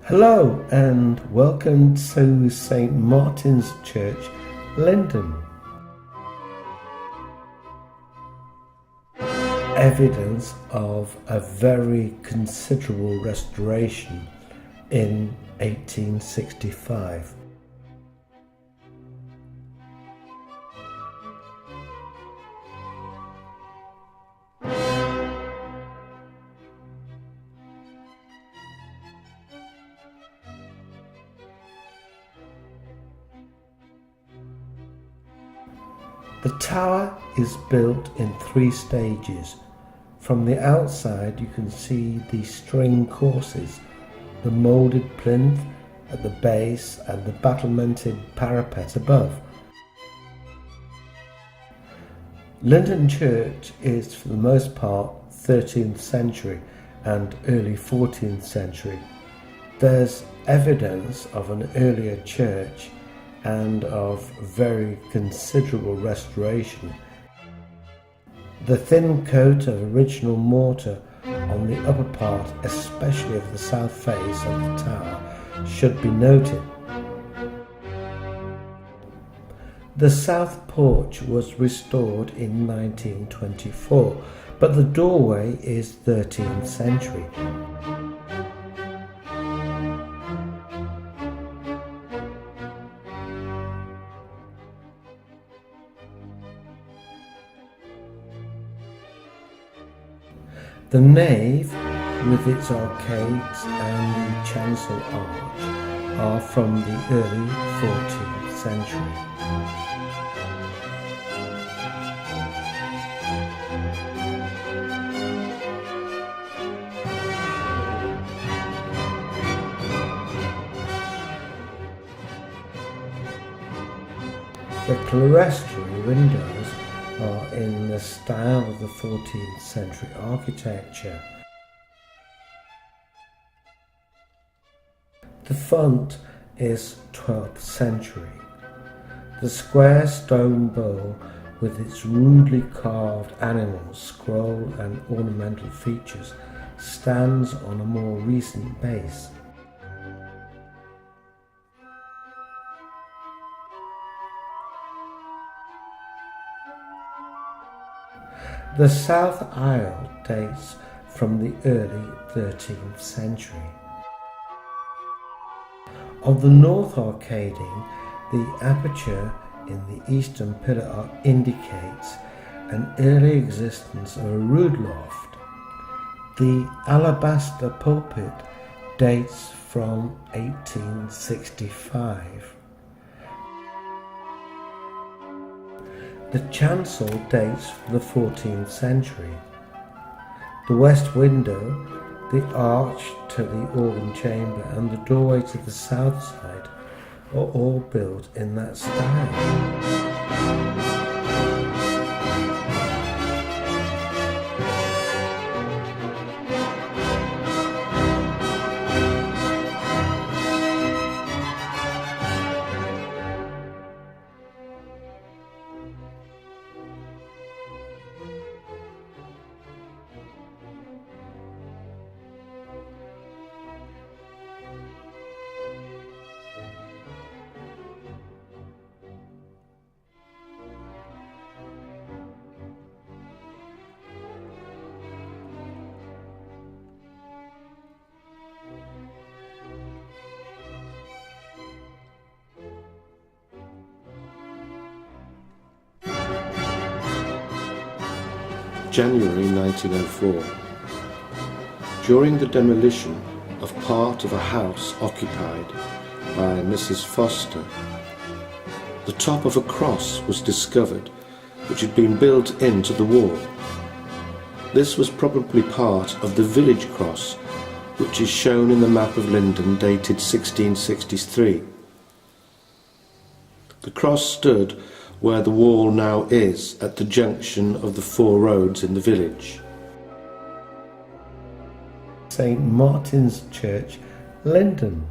Hello and welcome to St. Martin's Church, Lyndon. Evidence of a very considerable restoration in 1865. The tower is built in 3 stages. From the outside you can see the string courses, the moulded plinth at the base and the battlemented parapet above. Lyndon Church is for the most part 13th century and early 14th century. There's evidence of an earlier church and of very considerable restoration. The thin coat of original mortar on the upper part, especially of the south face of the tower, should be noted. The south porch was restored in 1924, but the doorway is 13th century. The nave, with its arcades and the chancel arch, are from the early 14th century. The clerestory windows are in the style of the 14th century architecture. The font is 12th century. The square stone bowl with its rudely carved animals, scroll and ornamental features stands on a more recent base. The south aisle dates from the early 13th century. Of the north arcading, the aperture in the eastern pillar indicates an early existence of a rood loft. The alabaster pulpit dates from 1865. The chancel dates from the 14th century. The west window, the arch to the organ chamber and the doorway to the south side are all built in that style. January 1904. During the demolition of part of a house occupied by Mrs. Foster, the top of a cross was discovered which had been built into the wall. This was probably part of the village cross which is shown in the map of Lyndon dated 1663. The cross stood where the wall now is, at the junction of the 4 roads in the village. St. Martin's Church, Lyndon.